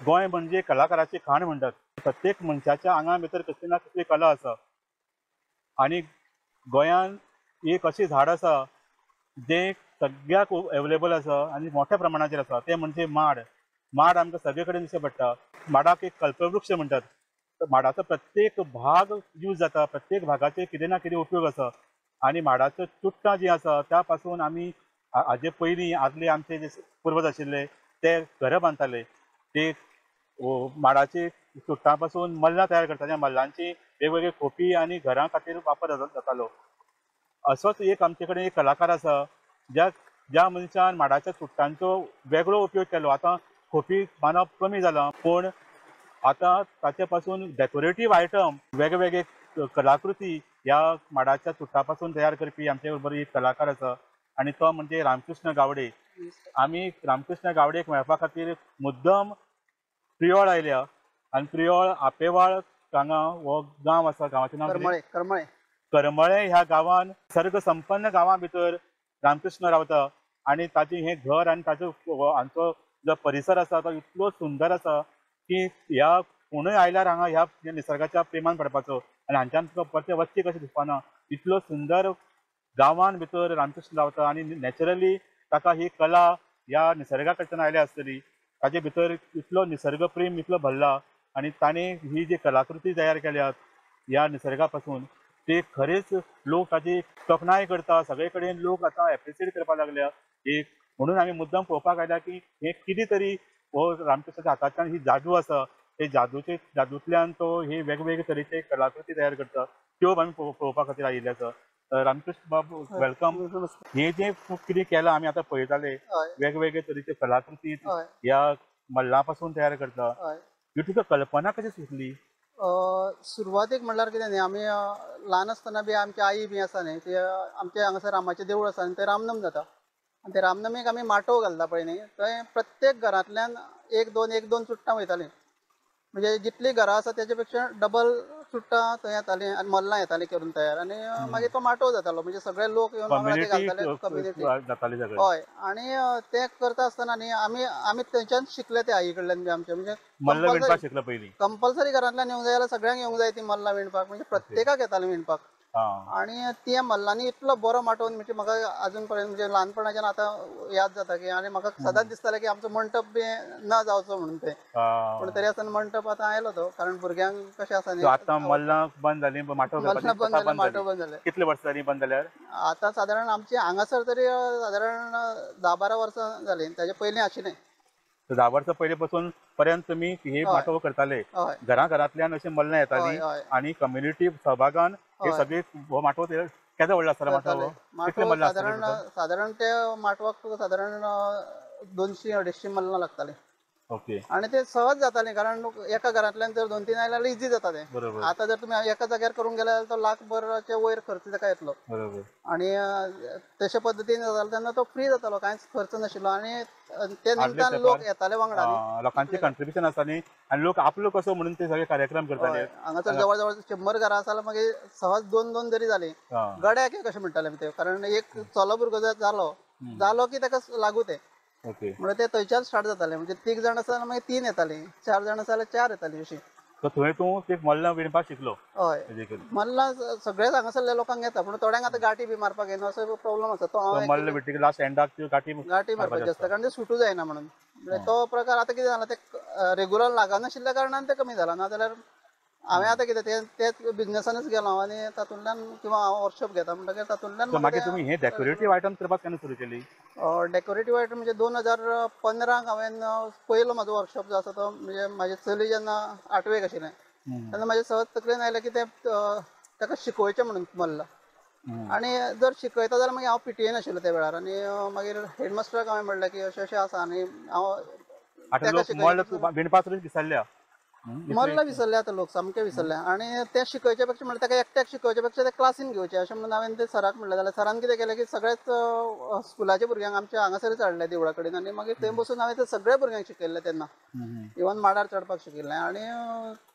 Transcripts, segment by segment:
गोंय म्हणजे कलाकाराची खाण म्हणटात. प्रत्येक मनशाच्या आंगा भितर कसली ना कसली कला आसा आणि गोंयान एक अशी झाड आसा जे सगळ्याक अवेलेबल आसा आणि मोठ्या प्रमाणाचेर आसा ते म्हणजे माड. माड आमकां सगळे कडेन दिश्टी पडटा. माडाक एक कल्पवृक्ष म्हणटात. माडाचो प्रत्येक भाग यूज जाता, प्रत्येक भागाचे कितें ना कितें उपयोग आसा आणि माडाचो चुट्टां जी आसा त्या पासून आमी हाजे पयलीं आदले आमचे जे पूर्वज आशिल्ले ते घरां बांदताले. ते माडाची चुट्टां पासून मल्लां तयार करताले. मल्लांची वेगवेगळी खोपी आनी घरां खातीर वापर जातालो. असोच एक आमचे कडेन एक कलाकार आसा ज्या मनशान माडाच्या चुट्टांचो वेगळो उपयोग केलो. आतां खोपी बांदप कमी जालां, पूण आतां ताचे पासून डेकोरेटीव आयटम वेगवेगळे कलाकृती ह्या माडाच्या चुट्टां पासून तयार करपी आमचे बरोबर एक कलाकार आसा आणि तो म्हणजे रामकृष्ण गावडे. आमी रामकृष्ण गावडेक मेळपा खातीर मुद्दम प्रियोळ आयल्या आनी प्रियोळ आपेवाळ हांगा हो गांव आसा. गांवाचें नांव करमळे. करमळे ह्या गांवान सर्ग संपन्न गांवां भितर रामकृष्ण रावता आणि ताचे हे घर आणि ताचो हांचो जो परिसर आसा तो इतलो सुंदर आसा की ह्या कोणूय आयल्यार हांगा ह्या निसर्गाच्या प्रेमान पडपाचो आनी हांच्यान तुका परते वचचें कशें दिसपाना. इतलो सुंदर गांवान भितर रामकृष्ण रावता आणि नॅचरली ताका ही कला ह्या निसर्गा कडच्यान आयल्या आसतली. ताचे भितर इतलो निसर्ग प्रेम इतलो भरला आणि ताणें ही जी कलाकृती तयार केल्यात ह्या निसर्गा पासून ते खरेच लोक ताची तोखणाय करता. सगळे कडेन लोक आतां एप्रिशिएट करपाक लागल्या. एक म्हणून आमी मुद्दम पळोवपाक आयल्या की हे कितें तरी हो रामकृष्णाच्या हातांतल्यान ही जादू आसा. ते जादूंतल्यान तो हे वेगवेगळे तरेचे कलाकृती तयार करता. त्यो आमी पळोवपा खातीर आयिल्ले आसा. रामकृष्ण बाबू वेलकम. हे जे कितें केलां आमी आतां पळयताले वेगवेगळे तरेचे कलाकृती ह्या मल्लां पासून तयार करता. ह्यो तुका कल्पना कशी सुचली? सुरवातेक म्हणल्यार कितें न्ही, आमी ल्हान आसतना बी आमची आई बी आसा न्ही, ती आमचे हांगासर रामाचें देवूळ आसा आनी ते रामनम जाता आनी ते रामनमीक आमी माटोव घालता पळय न्ही, थंय प्रत्येक घरांतल्यान एक दोन चुट्टां वयतालीं. म्हणजे जितली घरां आसा तेच्या पेक्षा डबल चुट्टां थंय येतालीं आनी मल्लां येतालीं करून तयार आनी मागीर तो माटोव जातालो. म्हणजे सगळे लोक येवन वांगडा ते घालताले कम्युनिटी. जाताली सगळे. हय. आनी ते करता आसतना न्ही आमी थंयच्यान शिकले ते आई कडल्यान बी आमचे. म्हणजे मल्ल विणपाक शिकला पयलीं. कंपल्सरी घरांतल्यान येवंक जाय जाल्यार सगळ्यांक येवंक जाय ती मल्लां विणपाक. म्हणजे प्रत्येकाक येतालें विणपाक. आणि त्या मल्लांनी इतलो बरो माटोवन म्हणजे म्हाका अजून पर्यंत म्हणजे ल्हानपणाच्यान आतां याद जाता की आनी म्हाका सदांच दिसतालें की आमचो मंटप बी ना जावचो म्हणून ते. पूण तरी आसतना मंटप आतां आयलो तो, कारण भुरग्यांक कशें आसा न्ही, आतां मल्लां बंद जालीं, माटोव माटोव बंद जाले. कितले वर्स जालीं बंद जाल्यार? आतां सादारण आमची हांगासर तरी सादारण 10-12 वर्सां जालीं. ताचे पयलीं आशिल्लें. 10 वर्सां पयलीं पासून पर्यंत तुमी हे माटोव करताले. घरांतल्यान अशी मल्लां येतालीं आणि कम्युनिटी सहभागान हे सगळे हो माटोव केदो व्हडलो आसतालो माटोव? कितले मल्लां आसताले? सादारण ते माटवाक तुका सादारण 200-250 मल्लां लागतालीं. ओके. आणि ते सहज जातालें, कारण एका घरांतल्यान जर 2-3 आयल्यार इजी जाता तें. आतां जर तुमी एका जाग्यार करूंक गेले जाल्यार तो लाखभराचे वयर खर्च ताका येतलो. आणि तशे पद्दतीन जातालो तेन्ना तो फ्री जातालो, कांयच खर्च नाशिल्लो आणि ते निमतान लोक येताले वांगडा. लोकांचे कंट्रिब्युशन आसतालीं आणि लोक आपलो कसो म्हणून ते सगळे कार्यक्रम करताले. हांगासर जवळ जवळ 100 घरां आसा मागीर सहज 2-2 जरी जालीं. गड्याक एक अशें म्हणटाले ते, कारण एक चलो भुरगो जर जालो की ताका लागू ते. म्हणजे ते थंयच्यान स्टार्ट जाताले. म्हणजे 3 जाण आसा मागीर 3 येतालीं, 4 जाण आसा जाल्यार 4 येतालीं अशीं. थंय तूं ते मल्लां विणपाक शिकलो? हय. मल्लां सगळेच हांगासरल्या लोकांक येता, पूण थोड्यांक आतां गाठी बी मारपाक येना असो प्रॉब्लम आसा. तो मल्ल विणटकीर लास्ट एंडाक त्यो गाठी मारपाची आसता, कारण ते सुटू जायना म्हणून. म्हणजे तो प्रकार आतां कितें जाला, ते रेग्युलर लागनाशिल्ल्या कारणान ते कमी जाला. नाजाल्यार हांवें आतां कितें तेच बिझनसानूच गेलो हांव आनी तातूंतल्यान किंवा हांव वर्कशॉप घेता म्हणटकीर तातूंतल्यान मागीर तुमी हे डेकोरेटीव आयटम करपाक केन्ना सुरू केली? डेकोरेटीव आयटम म्हणजे 2015 हांवें पयलो म्हाजो वर्कशॉप जो आसा तो, म्हणजे म्हाजी चली जेन्ना 8वेक आशिल्लें तेन्ना म्हाजे सहज तकलेन आयलें की ताका शिकोवचें म्हणून मल्लां. आनी जर शिकयता जाल्यार मागीर हांव PTA नाशिल्लो त्या वेळार. आनी मागीर हेडमास्टराक हांवें म्हणलें की अशें अशें आसा आनी हांव विणपासून विसरल्या. मल्लां विसरले आतां लोक, सामके विसरले. आनी ते शिकयचे पेक्षा म्हणजे ताका एकट्याक शिकवचे पेक्षा ते क्लासीन घेवचे अशें म्हणून हांवें ते सराक म्हणलें. जाल्यार सरान कितें केलें की सगळेच स्कुलाच्या भुरग्यांक आमच्या हांगासरच हाडले देवळा कडेन. आनी मागीर थंय बसून हांवें ते सगळ्या भुरग्यांक शिकयल्ले तेन्ना. इवन माडार चडपाक शिकयल्लें. आनी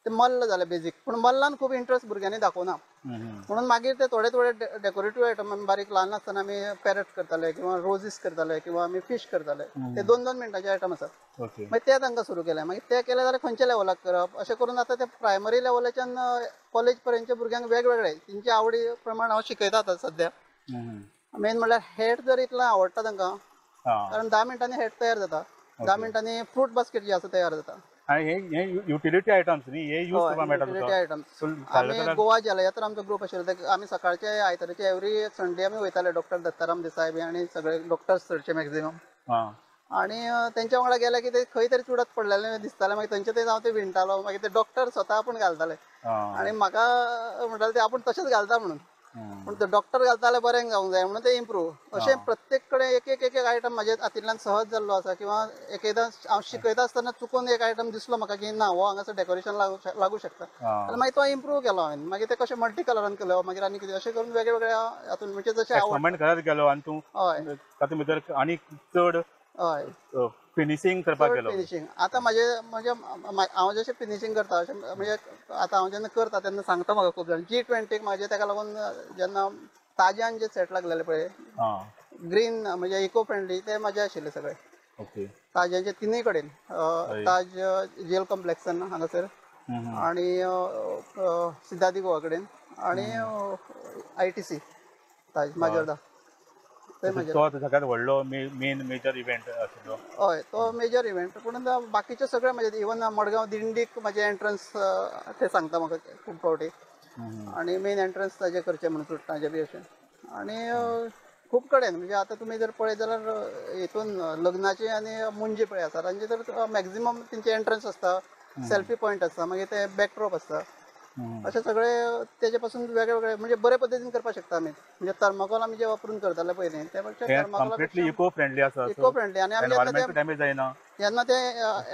ते मल्ल जालें बेजीक. पूण मल्लान खूब इंट्रस्ट भुरग्यांनी दाखोवना. म्हणून मागीर ते थोडे थोडे डेकोरेटीव आयटम आमी बारीक ल्हान आसतना आमी पॅरट करताले किंवा रोजीस करताले किंवा आमी फिश करताले. ते 2-2 मिनटाचे आयटम आसात. मागीर ते तांकां सुरू केलें. मागीर ते केलें जाल्यार खंयच्या लेवलाक करप अशें करून आतां ते प्रायमरी लेवलाच्यान कॉलेज पर्यंतच्या भुरग्यांक वेगवेगळे तेंच्या आवडी प्रमाण हांव शिकयता आतां सद्या. मेन म्हणल्यार हेड जर इतलें आवडटा तांकां, कारण 10 मिनटांनी हेड तयार जाता. 10 मिनटांनी फ्रूट बास्केट जी आसा तयार जाता. आणि हे युटिलिटी आयटम्स न्ही, हे यूज करपाक मेळटा युटिलिटी आयटम्स. आमी गोवा जलयात्रा आमचो ग्रुप आशिल्लो, आमी सकाळचे आयताराचे एवरी संडे आमी वयताले. डॉक्टर दत्ताराम देसाय बी आनी सगळे डॉक्टर्स चडशे मॅक्झिमम. आणि तेंच्या वांगडा गेले की ते खंय तरी चुडत पडलेले दिसताले. मागीर थंयचे ते हांव ते विणटालो. मागीर ते डॉक्टर स्वता आपूण घालताले. आणि म्हाका म्हणटाले ते आपूण तशेंच घालता म्हणून. पूण ते डॉक्टर घालताले बरें जावंक जाय म्हणून ते इम्प्रूव. अशें प्रत्येक कडेन एक एक आयटम म्हाजे हातींतल्यान सहज जाल्लो आसा. किंवा एकदां हांव शिकयता आसतना चुकून एक आयटम दिसलो म्हाका की ना हो हांगासर डेकोरेशन लागू शकता, जाल्यार मागीर तो इम्प्रूव केलो हांवें. मागीर ते कशें मल्टी कलरान केलो, मागीर आनी कितें अशें करून वेगवेगळ्या हातून म्हणजे जशें एक्सपेरिमेंट करत गेलो आनी तूं तातूंत भितर आनी चड फिनिशिंग करपाक गेलो. फिनिशिंग आतां हांव जशें फिनिशिंग करता अशें म्हणजे आतां हांव जेन्ना करता तेन्ना सांगता म्हाका खूब जाण G20 म्हाजे ताका लागून जेन्ना ताज्यान जे सेट लागलेले पळय ग्रीन म्हणजे इको फ्रेंडली ते म्हाजे आशिल्ले सगळे. ताज्याचे तिनूय कडेन ताज जेल कॉम्प्लेक्सान हांगासर आनी सिद्धार्थी गोवा कडेन आनी ITC ताज माजोर्डा. तो सगळ्यात व्हडलो मेन मेजर इव्हेंट आशिल्लो. हय तो मेजर इव्हेंट. पूण बाकीचे सगळे म्हणजे इवन मडगांव दिंडीक म्हाजे एंट्रन्स ते सांगता म्हाका खूब फावटी. आनी मेन एंट्रन्स ताजे करचे म्हणून चुडटांचे बी अशें. आनी खूब कडेन म्हणजे आतां तुमी जर पळयत जाल्यार हितून लग्नाचे आनी मुंजी पळय आसा तांचे तर मॅक्झिमम तेंचे एंट्रन्स आसता, सेल्फी पॉयंट आसता, मागीर ते बॅकड्रॉप आसता. अशें सगळे तेजे पासून वेगळे म्हणजे बरे पद्दतीन करपाक शकता आमी. म्हणजे थर्माकोल आमी जे वापरून करताले पयलीं ते कंप्लीटली इको फ्रेंडली आसा. Eco friendly. आनी आमी एनवायरमेंट डॅमेज जायना. जेन्ना ते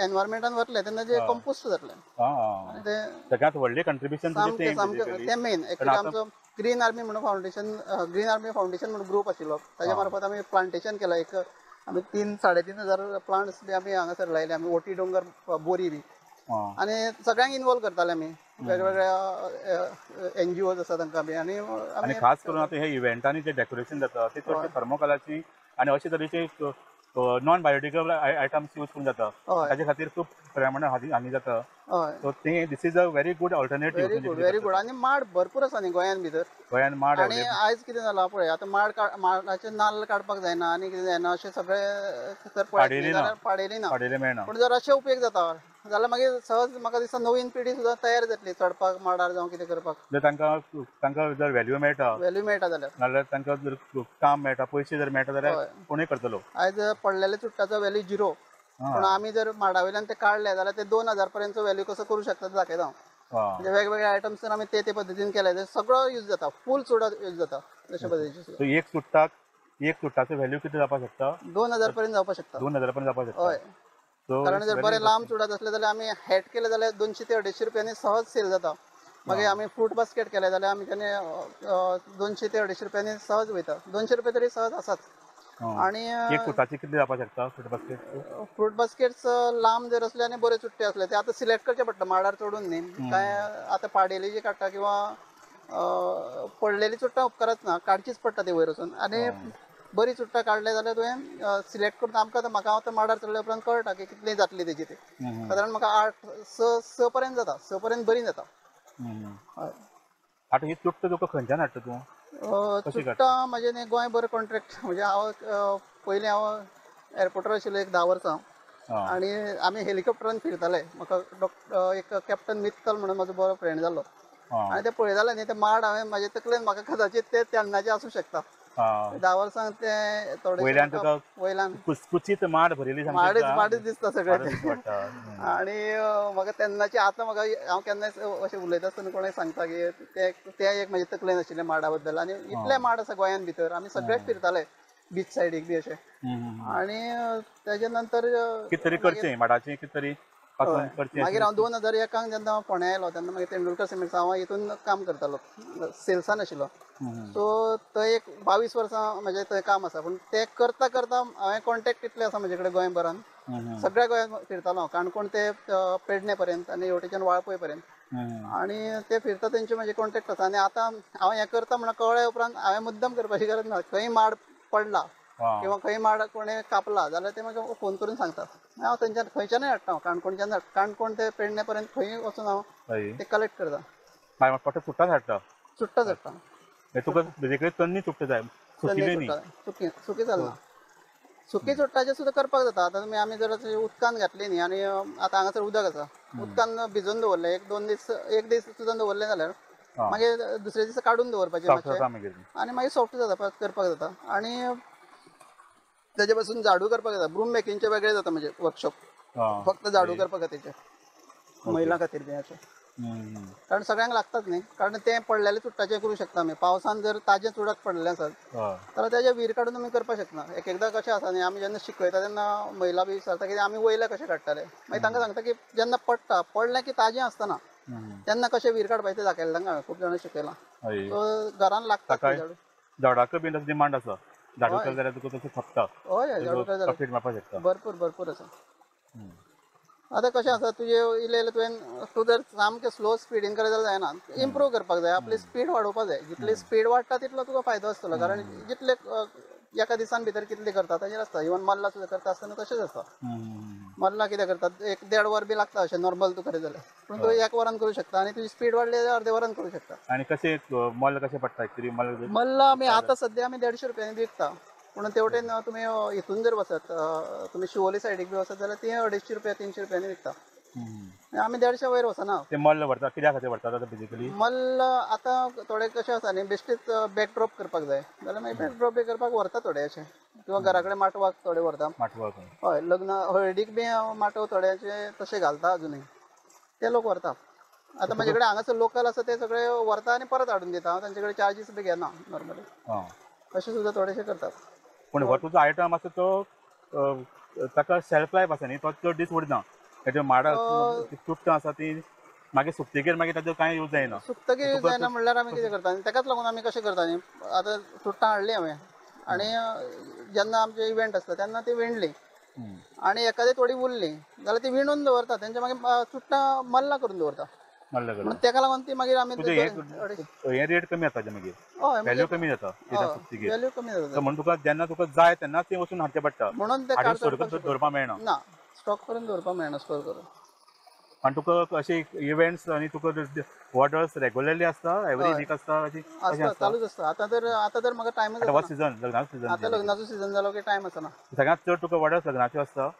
एनवायरमेंटान वतले तेन्ना ते कंपोस्ट जातले. ते सगळ्यात व्हडली कंट्रिब्युशन ते मेन. एक्चुअली आमचो ग्रीन आर्मी म्हणून फावंडेशन म्हणून ग्रुप आशिल्लो. ताच्या मार्फत आमी प्लांटेशन केलां. एक आमी 3-3.5 प्लांट्स बी आमी हांगासर लायले. आमी ओटी डोंगर बोरी बी. आनी सगळ्यांक इनवॉल्व करताले आमी. वेगवेगळ्या NGOज आसा तांकां बी. आनी खास करून आतां हे इव्हेंटांनी जे डेकोरेशन जाता ते चडशे थर्मोकोलाची आनी अशे तरेचे नॉन बायोडिग्रेडेबल आयटम्स यूज करून जाता. ताचे खातीर खूब पर्यावरणाक हानी जाता. So this is a very good alternative. Very good. आनी माड भरपूर आसा न्ही गोंयान भितर. गोंयान माड. आनी आयज कितें जालां पळय आतां माडाचे नाल्ल काडपाक जायना आनी कितें जायना अशें सगळे पाडेली ना. पूण जर अशें उपेग जाता जाल्यार मागीर सहज म्हाका दिसता नवीन पिढी सुद्दां तयार जातली चडपाक माडार जावं कितें करपाक. तांकां जर व्हॅल्यू मेळटा जाल्यार तांकां जर काम मेळटा, पयशे जर मेळटा जाल्यार कोणूय करतलो. आयज पडलेले चुट्टाचो व्हॅल्यू 0. पूण आमी जर माडा वयल्यान ते काडले जाल्यार ते 2000 पर्यंतचो व्हॅल्यू कसो करूं शकता दाखयता हांव. म्हणजे वेगवेगळे आयटम्स जर आमी ते पद्दतीन केले सगळो यूज जाता. फूल सुद्दां यूज जाता तशे पद्दतीचे. एक चुट्टाचो व्हॅल्यू कितें जावपाक शकता? 2000 पर्यंत जावपाक शकता. 2000 पर्यंत जावपाक शकता. हय. कारण जर बरे लांब चुडत असले जाल्यार आमी हेट केले जाल्यार 200 ते 250 रुपयांनी सहज सेल जाता. मागीर आमी फ्रूट बास्केट केले जाल्यार आमी तेणे 200 ते 250 रुपयांनी सहज वयता. 200 रुपया तरी सहज आसात. आनी एक फुटाची कितली जावपाक शकता फ्रूट बास्केट? फ्रूट बास्केट्स लांब जर असले आनी बरे चुट्टे असले ते आतां सिलेक्ट करचे पडटा माडार चडून न्ही. काय आतां पाडेली जी काडटा किंवा पडलेली चुट्टां उपकारच ना, काडचीच पडटा ती वयर वचून. आनी बरी चुट्टां काडले जाल्यार तुवें सिलेक्ट करून आमकां म्हाका आतां माडार चडल्या उपरांत कळटा की कितली जातली तेजी ती. सादारण म्हाका 8-6 पर्यंत जाता. 6 पर्यंत बरी जाता. आतां ही चुट्ट तुका खंयच्यान हाडटा तूं? चुट्टां म्हाजे न्ही गोंय बरें कॉन्ट्रॅक्ट. म्हणजे हांव पयलीं एअरपोर्टार आशिल्लो एक 10 वर्सां. आनी आमी हेलिकॉप्टरान फिरताले. म्हाका एक कॅप्टन मित्तल म्हणून म्हाजो बरो फ्रेंड जाल्लो. आनी ते पळयताले न्ही ते माड हांवें म्हाजे तकलेन म्हाका कदाचित ते तेन्नाचे आसूं शकता. 10 वर्सां ते थोडे वयल्यान कुचकुचीत माड भरिल्ली माडच दिसता सगळे. आनी म्हाका तेन्नाची आतां म्हाका हांव केन्नाय अशें उलयता आसतना कोणूय सांगता की ते एक म्हाजे तकलेन आशिल्ले माडा बद्दल. आनी इतले माड आसा गोंयान भितर. आमी सगळे फिरताले बीच सायडीक बी अशें. आनी तेजे नंतर कितें तरी करचें माडाचें कितें तरी मागीर हांव 2001 जेन्ना फोंड्या आयलो तेन्ना मागीर तेंडुलकर सिमेंट्स हांव हितून काम करतालो सेल्सान आशिल्लो. सो थंय एक 22 वर्सां म्हजें थंय काम आसा. पूण ते करता करता हांवें कॉन्टॅक्ट इतले आसा म्हजे कडेन गोंयभरान. सगळ्या गोंयांत फिरतालो हांव. काणकोण ते पेडणे पर्यंत आनी हेवटेच्यान वाळपय पर्यंत. आणि ते फिरता तेंचे म्हणजे कॉन्टॅक्ट आसा. आणि आता हांव हें करता म्हणून कळ्ळे उपरांत हांवें मुद्दम करपाची गरज ना. खंय माड पडला किंवा खंय माड कोणें कापला जाल्यार ते म्हाका फोन करून सांगतात. हांव थंयच्यान खंयच्यानय हाडटा, काणकोणच्यान काणकोण ते पेडणे पर्यंत खंय वचून हांव ते कलेक्ट करता. फक्त सुट्टाच हाडटा. सुट्टाच हाडटा. तुका बेजिकली तन्नी सुट्टा जाय, सुकिल्ली न्ही. सुकी चलना. सुकी चुट्टाचे सुद्दां करपाक जाता. आतां तुमी आमी जर अशी उदकान घातली न्ही आनी आतां हांगासर उदक आसा, उदकान भिजोवन दवरले एक दीस सुद्दां दवरले जाल्यार मागीर दुसरे दीस काडून दवरपाचे मातशे आनी मागीर सॉफ्ट जाता, करपाक जाता. आनी तेजे पासून झाडू करपाक जाता. ब्रूम मेकिंगचे वेगळे जाता म्हणजे वर्कशॉप फक्त झाडू करपा खातीरचे, महिला खातीर बी अशें. कारण सगळ्यांक लागतात न्ही. कारण ते पडलेले चुट्टाचे करूं शकता आमी. पावसान जर ताजें चुडाक पडलेले आसात जाल्यार तेजे वीर काडून आमी करपाक शकना. एकदां कशें आसा न्ही, आमी जेन्ना शिकयता तेन्ना महिला बी विचारता की आमी वयले कशें काडटाले. मागीर तांकां सांगता की जेन्ना पडलें की ताजें आसतना तेन्ना कशें वीर काडपाचें दाखयलें तांकां. खूब जाणां शिकयलां. सो घरान लागतात झाडू. झाडाक बी डिमांड आसा. झाडू केलें जाल्यार तुका तशें खपता. हय झाडू केलें प्रॉफिट मेळपाक शकता. भरपूर आसा. आतां कशें आसा, तुजें इल्लें इल्लें तुवें तूं जर सामकें स्लो स्पिडीन करत जाल्यार जायना. इम्प्रूव करपाक जाय, आपली स्पीड वाडोवपाक जाय. जितली स्पीड वाडटा तितलो तुका फायदो आसतलो. कारण जितले एका दिसान भितर कितले करता ताजेर आसता. इवन मल्लां सुद्दां करता आसतना तशेंच आसता. मल्लां कितें करतात, 1-1.5 वर बी लागता अशें नॉर्मल तूं करत जाल्यार. पूण तूं 1 वरान करूं शकता आनी तुजी स्पीड वाडली जाल्यार अर्दे वरान करूं शकता. आनी कशें मल्ल कशें पडटा एक्चुअली मल्लां आमी आतां सद्या आमी 150 रुपयांनी विकता. पूण तेवटेन तुमी हितून जर वचत, तुमी शिवोली सायडीक बी वचत जाल्यार ती 250 रुपया 300 रुपयांनी विकता. आमी 150 वयर वचना. ते मल्ल व्हरता कित्या खातीर व्हरतात आतां बेजिकली? मल्ल आतां थोडे कशें आसा न्ही, बेश्टीच बॅकड्रॉप करपाक जाय जाल्यार मागीर बॅकड्रॉप बी करपाक व्हरता थोडे अशें. किंवा घरा कडेन माटवाक थोडे व्हरता. माटवाक. हय, लग्न हळदीक बी माटव थोड्याचे तशें घालता अजुनूय. ते लोक व्हरता. आतां म्हाजे कडेन हांगासर लोकल आसा ते सगळे व्हरता आनी परत हाडून दिता. हांव तांचे कडेन चार्जीस बी घेना नॉर्मली. अशें सुद्दां थोडेशे करतात. पूण हो तुजो आयटम आसा तो ताका शेल्फ लायफ आसा न्ही, तो चड दीस उरना. तेजे माडाक चुट्टां आसा ती मागीर सुकतकीर मागीर ताजो कांय यूज जायना. सुकतकीर यूज जायना म्हणल्यार आमी कितें करता न्ही, ताकाच लागून आमी कशें करता न्ही, आतां चुट्टां हाडलीं हांवें आनी जेन्ना आमचे इव्हेंट आसता तेन्ना ती विणली आनी एखादी थोडी उरली जाल्यार ती विणून दवरता. तेंचे मागीर चुट्टां मल्लां करून दवरता. म्हणून ताका लागून ती मागीर आमी हे रेट कमी जाता तेजे मागीर, व्हॅल्यू कमी जाता सुकतकीर. व्हॅल्यू कमी जाता. म्हणून तुका जेन्ना तुका जाय तेन्ना ती वचून हाडचें पडटा. म्हणून ते दवरपाक मेळना ना, स्टॉक करून दवरपाक मेळना स्टोर करून. आनी तुका अशे इव्हेंट्स आनी तुका ऑर्डर्स रेग्युलरली आसता, एवरी वीक आसता अशी चालूच आसता. आतां तर म्हाका टायमच हो सीजन, लग्नाचो सीजन. आतां लग्नाचो सीजन जालो की टायम आसना. सगळ्यांत चड तुका ऑर्डर्स लग्नाच्यो आसता?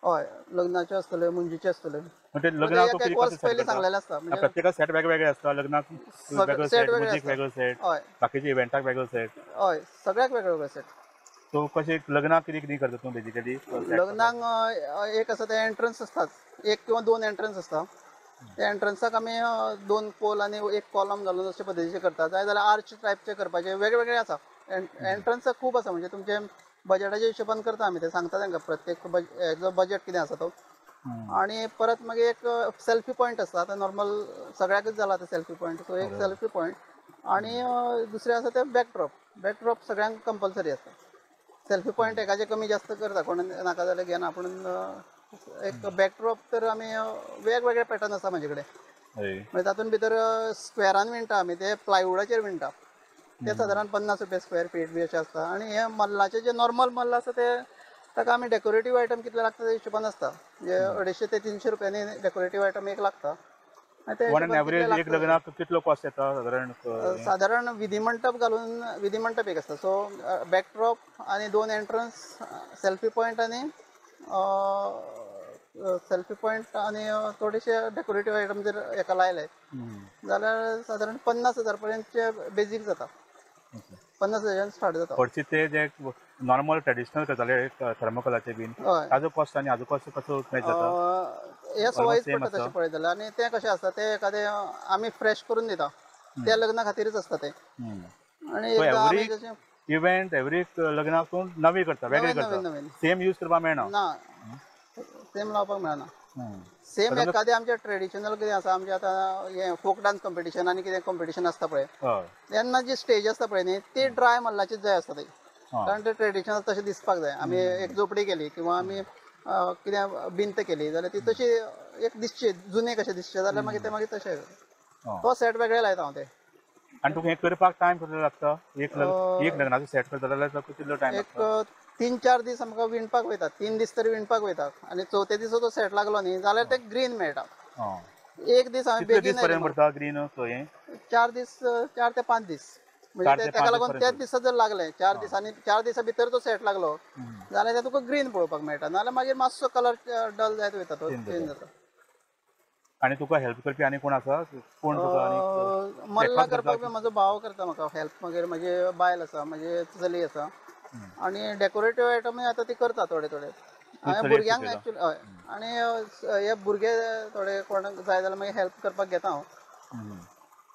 हय, लग्नाचे आसतले, मुंजीचे आसतले. म्हणजे लग्नाक एक वर्स पयलीं सांगलेलें आसता. प्रत्येकाक सेट वेगवेगळे आसता. लग्नाक वेगळो सेट, मुंजीक वेगळो सेट, बाकीच्या इव्हेंटाक वेगळो सेट. हय, सगळ्याक वेगवेगळे सेट. सो कशें लग्नाक कितें कितें करता तूं बेजिकली? लग्नाक एक आसा ते एंट्रन्स आसतात, 1 किंवा 2 एंट्रन्स आसता. त्या एंट्रन्साक आमी 2 पोल आनी 1 कॉलम घालून अशे पद्दतीचे करता. जाय जाल्यार आर्च टायपचे करपाचे, वेगवेगळे आसा. एंट्रन्साक खूब आसा. म्हणजे तुमचे बजेटाच्या हिशोबान करता आमी. ते सांगता तांकां प्रत्येक हेजो बजेट कितें आसा तो. आनी परत मागीर एक सेल्फी पॉयंट आसता. आतां नॉर्मल सगळ्याकच जाला ते सेल्फी पॉयंट. सो एक सेल्फी पॉयंट आनी दुसरें आसा ते बॅकड्रॉप. बॅकड्रॉप सगळ्यांक कंपल्सरी आसता. सेल्फी पॉयंट एकाचे कमी जास्त करता, कोण नाका जाल्यार घेना. पूण एक बॅकड्रॉप तर आमी वेगवेगळे पॅटर्न आसा म्हाजे कडेन. म्हणजे तातूंत भितर स्क्वेरान विणटा आमी, ते प्लायवुडाचेर विणटा. ते सादारण 50 रुपया स्क्वेअर फीट बी अशें आसता. आनी हे मल्लाचे जे नॉर्मल मल्ल आसा ते ताका आमी डेकोरेटीव आयटम कितले लागता त्या हिशोबान आसता. म्हणजे 250 ते 300 रुपयांनी डेकोरेटीव आयटम एक लागता. एक लग्नाक कितलो कॉस्ट येता सादारण विधी मंडप घालून, विधी मंडप एक आसता. सो बॅकड्रॉप आनी 2 एंट्रन्स, सेल्फी पॉयंट आनी थोडेशे डेकोरेटीव आयटम जर हेका लायले जाल्यार सादारण 50,000 पर्यंतचे बेजीक जाता. 50,000 स्टार्ट जाता. हरशी ते जे नॉर्मल ट्रेडिशनल करताले थर्मोकोलाचे बीन, ताजो कॉस्ट आनी हाजो कॉस्ट कसो मॅच जाता? हे सवायच पडटा तशें पळयत जाल्यार. आनी ते कशें आसता, ते एखादे आमी फ्रेश करून दिता. त्या लग्ना खातीरच आसता ते. आनी इव्हेंट एवरी लग्नाक तूं नवी करता, वेगळी करता, सेम यूज करपाक मेळना ना, सेम लावपाक मेळना. सेम एखादें आमचें ट्रेडिशनल कितें आसा, आमचें आतां हें फोक डान्स कॉम्पिटिशन आनी कितें कॉम्पिटिशन आसता पळय, तेन्ना जी स्टेज आसता पळय न्ही, ती ड्राय मल्लाचीच जाय आसता ती. कारण ते ट्रेडिशनल तशें दिसपाक जाय. आमी एक झोपडी केली किंवा आमी कितें भिंत केली जाल्यार ती तशी एक दिसचे जुने कशे दिसचे जाल्यार मागीर ते मागीर तशे हं. तो सेट वेगळे लायता हांव ते आनी तुका हें करपाक टायम कितलो लागता एक लग्नाचो सेट करता जाल्यार ताका कितलो टायम एक लागता 3-4 दीस आमकां विणपाक वयता 3 दीस तरी विणपाक वयता आनी चवथे दिसा तो सेट लागलो न्ही जाल्यार ते ग्रीन मेळटा हं. एक दीस हांवें कितले दीस बेगीन पर्यंत पडटा ग्रीन हें 4 दीस 4 ते 5 दीस 4 म्हणजे ते तेका 5 लागून दीस त्याच पर्यंत दिसा जर लागले 4 दिसांनी 4 दिसा भितर तो सेट लागलो जाल्यार ते तुका ग्रीन पळोवपाक मेळटा नाल्यार मागीर मातसो कलर डल जायत वयता तो Change चेंज जाता. जाता आनी तुका हेल्प करपी आनी कोण आसा कोण तुका आनी मल्ला एकलोच करता करपाक बी म्हजो भाव करता म्हाका हेल्प मागीर म्हजी बायल आसा म्हजी चली आसा आनी डेकोरेटीव आयटमूय आतां ती करता थोडे थोडे हांवें चलयेक भुरग्यांक शिकयला. एक्चुअली हय आनी हे भुरगे थोडे कोणाक जाय जाल्यार मागीर हेल्प करपाक घेता हांव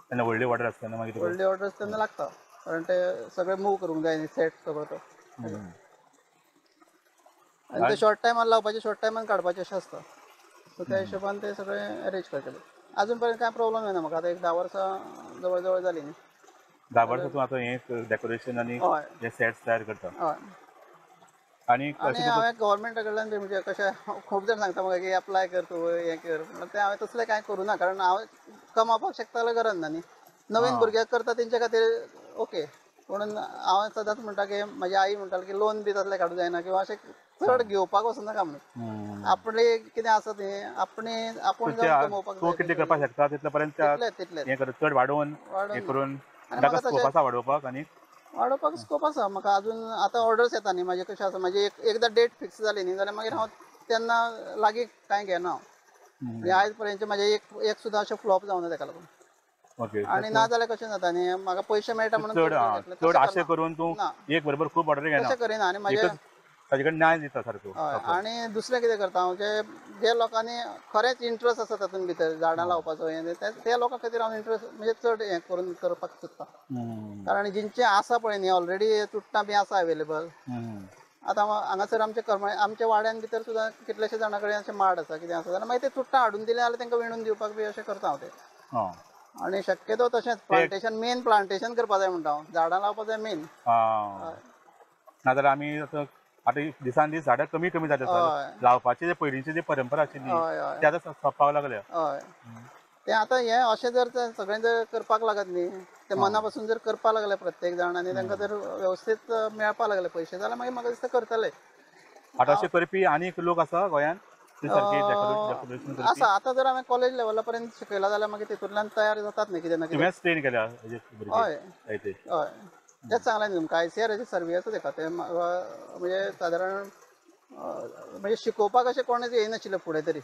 तेन्ना व्हडली ऑर्डर आसता तेन्ना मागीर तुका व्हडली ऑर्डर तेन्ना लागता कारण ते सगळे मूव करूंक जाय न्ही सेट सगळो तो आनी ते शॉर्ट टायमान लावपाचे शॉर्ट टायमान काडपाचे अशें आसता सो त्या हिशोबान ते सगळे अरेंज करतले अजून पर्यंत कांय प्रॉब्लम येना म्हाका आतां एक 10 वर्सां जवळ जवळ जाली न्ही 10 वर्सां तूं आतां हें डेकोरेशन आनी हय हे सेट्स तयार करता हय आनी आनी अशें तुका हांवें गव्हर्मेंटा कडल्यान बी म्हणजे कशें खूब जाण सांगता म्हाका की एप्लाय कर तूं हें कर पूण तें हांवें तसलें कांय करूं ना कारण हांव कमावपाक शकता जाल्यार गरज ना न्ही नवीन भुरग्याक करता तेंचे खातीर ओके म्हणून हांव सदांच म्हणटा की म्हजी आई म्हणटाली की लोन बी तसलें काडूं जायना किंवा अशें चड घेवपाक वचूं नाका म्हणून आपणें कितें आसा तें आपूण जावन कमोवपाक तूं जाय कितलें करपाक शकता तितले पर्यंत तितलेंच हें कर चड वाडोवन वाडोवन हें करून आनी ताका म्हाका स्कोप तशें आसा वाडोवपाक आनी वाडोवपाक स्कोप आसा म्हाका अजून आतां ऑर्डर्स येता न्ही म्हाजे कशें आसा म्हाजी एकदां डेट फिक्स जाली न्ही जाल्यार मागीर हांव तेन्ना लागीं कांय घेना म्हणजे आयज पर्यंतचे म्हाजे एक सुद्दां अशें फ्लॉप जावना तेका लागून ओके आनी ना जाल्यार कशें जाता न्ही म्हाका पयशे मेळटा म्हणून चड करपाक घेतले चड तशें आशे करना. करून तूं ना एक बरोबर खूब ऑर्डर घेना तशें करिना आनी म्हाजे एकच ताजे कडेन न्याय दिता सारको हय आनी दुसरें कितें करता हांव जे लोकांनी खरेंच इंट्रस्ट आसा तातूंत भितर झाडां लावपाचो हें त्या लोकां खातीर हांव इंट्रस्ट म्हणजे चड हें करून करपाक सोदता कारण जिंचे आसा पळय न्ही ऑलरेडी चुट्टां बी आसा अवेलेबल आतां हांगासर आमच्या वाड्यान भितर सुद्दां कितलेशे जाणां कडेन अशें माड आसा कितें आसा जाल्यार मागीर ते चुट्टां हाडून दिले जाल्यार तांकां विणून दिवपाक बी अशें करता हांव ते आनी शक्यतो तशेंच प्लांटेशन मेन प्लांटेशन करपा जाय म्हणटा हांव झाडां लावपा जाय मेन नाजाल्यार आमी आतां दिसान दीस झाडां कमी कमी जाता लावपाची जे पयलींची जी परंपरा आशिल्ली ती आतां सोंपपाक लागल्या हय तें आतां हें अशें जर सगळें जर करपाक लागत न्ही ते मना पासून जर करपाक लागले प्रत्येक जाण आनी तांकां जर वेवस्थीत मेळपाक लागले पयशे जाल्यार मागीर म्हाका दिसता करतले आतां अशें करपी आनीक लोक आसा गोंयांत ते सारके डेकोरेशन करपी आसा आतां जर हांवें कॉलेज लेवला पर्यंत शिकयला जाल्यार मागीर तितूंतल्यान तयार जातात न्ही कितें ना कितें तुवेंच ट्रेन केल्या हय हय तेच सांगलें न्ही तुमकां ICAR सर्वे आसा तेका ते म्हणजे सादारण म्हणजे शिकोवपाक अशें कोणूच येयनाशिल्ले फुडें तरी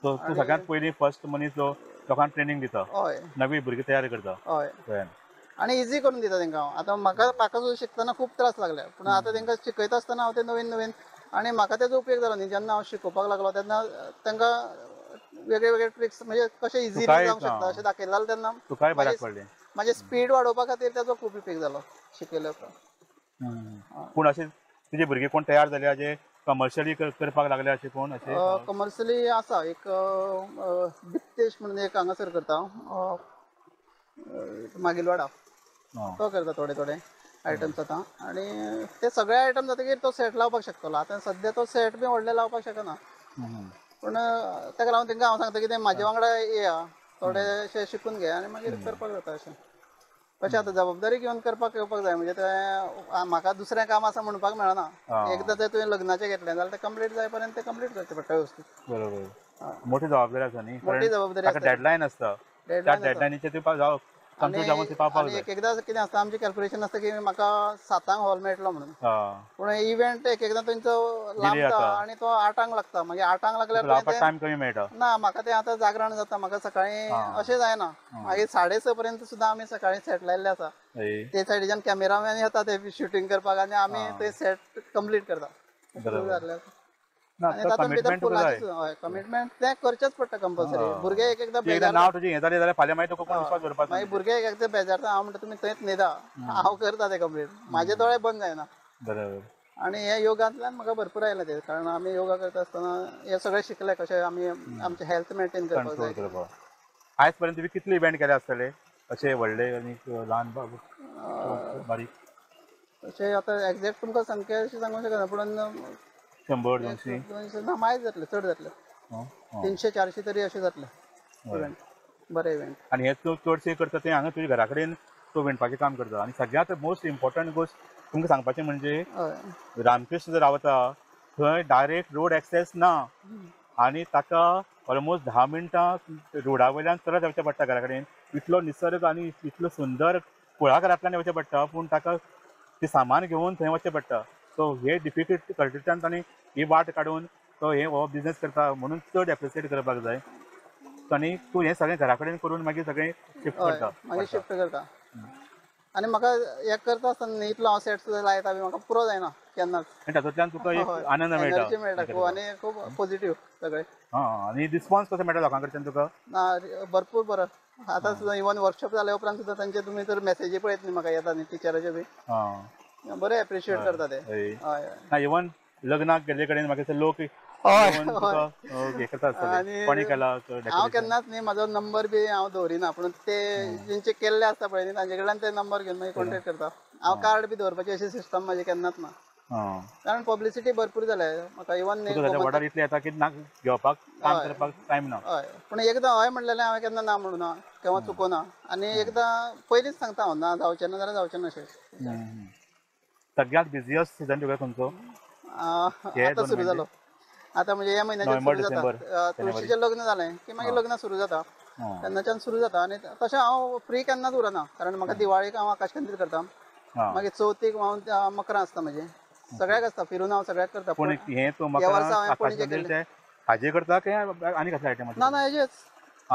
तूं सगळ्यांत पयलीं फर्स्ट मनीस जो लोकांक ट्रेनींग दिता हय नवी भुरगीं तयार करता हय गोंयांत आनी इजी करून दिता तांकां आतां म्हाका सुद्दां शिकतना खूब त्रास लागले पूण आतां तांकां शिकयता आसतना हांव ते नवीन नवीन आनी म्हाका तेजो उपयोग जालो न्ही जेन्ना हांव शिकोवपाक लागलो तेन्ना तांकां वेगळे वेगळे ट्रिक्स म्हणजे कशें इजिली जावंक शकता अशें दाखयलें जाल्यार तेन्ना तुकाय बऱ्याक पडलें म्हाजें स्पीड वाडोवपा खातीर तेजो खूब उपेग जालो शिकयल्या उपरांत पूण अशें तुजे भुरगे कोण तयार जाले हाजे कमर्शियली करपाक लागले अशें कोण अशें कमर्शियली आसा एक दिप्तेश म्हणून एक हांगासर करता मागिलवाडा तो करता थोडे थोडे आयटम्स आतां आनी ते सगळे आयटम जातकीर तो सेट लावपाक शकतलो आतां सद्या तो सेट बी व्हडले लावपाक शकना पूण ताका लागून तांकां हांव सांगता कितें म्हाजे वांगडा येया थोडेशें शिकून घे आनी मागीर करपाक जाता अशें कशें आतां जबाबदारी घेवन करपाक येवपाक जाय म्हणजे तें म्हाका दुसरें काम आसा म्हणपाक मेळना एकदां जर तुवें लग्नाचें घेतलें जाल्यार तें कंप्लीट जाय पर्यंत तें कंप्लीट करचें पडटा वेवस्थीत बरोबर मोठी जबाबदारी आसा न्ही मोठी जबाबदारी ताका डेडलायन आसता त्या डेडलायनीचेर तूं कंट्रोल जावन पावपाक आनी जाय एकदां कितें आसता आमचें कॅल्क्युलेशन आसता की म्हाका 7 हॉल मेळटलो म्हणून पूण इव्हेंट एकदां तेंचो लांबता आनी तो 8 लागता मागीर 8 लागल्यार टायम कमी मेळटा ना म्हाका तें आतां जागरण जाता म्हाका सकाळीं अशें जायना मागीर 6:30 पर्यंत सुद्दां आमी सकाळीं सेट लायल्ले आसा ते सायडीच्यान कॅमेरामॅन येता ते शूटिंग करपाक आनी आमी ते सेट कंप्लीट करता आनी तातूंत भितर फुलांची कमिटमेंट तें करचेंच पडटा कंपल्सरी भुरगे एक एकदां एकदां नांव तुजें हें जालें जाल्यार फाल्यां मागीर तुका कोण विश्वास दवरपाक मागीर भुरगे एक एकदां बेजारता हांव म्हणटा तुमी थंयच न्हिदा हांव करता तें कंप्लीट म्हाजे दोळे बंद जायना बरोबर आनी हे योगांतल्यान म्हाका भरपूर आयलें तें कारण आमी योगा करता आसतना हे सगळें शिकले कशें आमी आमचें हेल्थ मेंटेन करपाक जाय आयज पर्यंत तुवें कितले इव्हेंट केले आसतले अशे व्हडले आनी ल्हान बारीक तशें आतां एक्झॅक्ट तुमकां संख्या अशी सांगूंक शकना पूण 100-200 ना मायज जातले चड जातले 300-400 तरी असे जातले इव्हेंट, बरे इव्हेंट. आणि हे तूं चडशे करता ते हांगा तुझ्या घरा कडेन तूं विणपाचें काम करता. आनी सगळ्यांत मोस्ट इम्पॉर्टंट गोष्ट तुमकां सांगपाचें म्हणजे रामकृष्ण जर रावता थंय डायरेक्ट रोड एक्सेस ना आनी ताका ऑलमोस्ट 10 मिनटां रोडा वयल्यान चलत येवचें पडटा घरा कडेन. इतलो निसर्ग आनी इतलो सुंदर कुळागरांतल्यान येवचें पडटा, पूण ताका ते सामान घेवन थंय वचचें पडटा. सो हे डिफिकल्टींतल्यान तांणी ही वाट काडून तो हो बिझनेस करता म्हणून चड एप्रिशिएट करपाक जाय. आनी तूं हें सगळें घरा कडेन करून मागीर सगळें शिफ्ट करता. मागीर शिफ्ट करता. आनी म्हाका हे करता आसतना इतलो हांव सेट सुद्दां लायता बी म्हाका पुरो जायना केन्नाच. आनी तातूंतल्यान तुका एक आनंद एनर्जी मेळटा. मेळटा खूब, आनी खूब पॉझिटिव्ह सगळें. आनी रिस्पॉन्स कसो मेळटा लोकां कडच्यान तुका? भरपूर बरो. आतां सुद्दां इवन वर्कशॉप जाल्या उपरांत सुद्दां तांचे तुमी जर मेसेजी पळयत न्ही म्हाका येता न्ही टिचराचे बी, बरे एप्रिशिएट करता ते. हय इवन लग्नाक गेल्ले कडेन म्हाका लोक हय हे करता आसतले कोणी केला हांव केन्नाच न्ही म्हाजो नंबर बी हांव दवरिना, पूण ते जेंचे केल्ले आसता पळय न्ही तांचे कडल्यान ते नंबर घेवन मागीर कॉन्टेक्ट करता. हांव कार्ड बी दवरपाची अशी सिस्टम म्हाजी केन्नाच ना, कारण पब्लिसिटी भरपूर जाल्या म्हाका. इवन ऑर्डर इतले येता की घेवपाक काम करपाक टायम ना. हय, पूण एकदां हय म्हणलेलें हांवें केन्ना ना म्हणूना, केव्हा चुकोवना. आनी एकदां पयलींच सांगता हांव ना जावचें ना जाल्यार जावचें ना अशें. सगळ्यांत बिझियस्ट सीजन तुका खंयचो? आतां सुरू जालो. आतां म्हणजे ह्या म्हयन्याच्यान सुरू जाता. तुळशीचें लग्न जालें की मागीर लग्न सुरू जाता, तेन्नाच्यान सुरू जाता. आनी तशें हांव फ्री केन्नाच उरना, कारण म्हाका दिवाळेक हांव आकाशकंदील करता, मागीर चवथीक हांव मकरां आसता म्हजें, सगळ्याक आसता, फिरून हांव सगळ्याक करता. पूण हे तूं म्हाका हाजे करता काय आनी कसले आयटम? ना ना हेजेच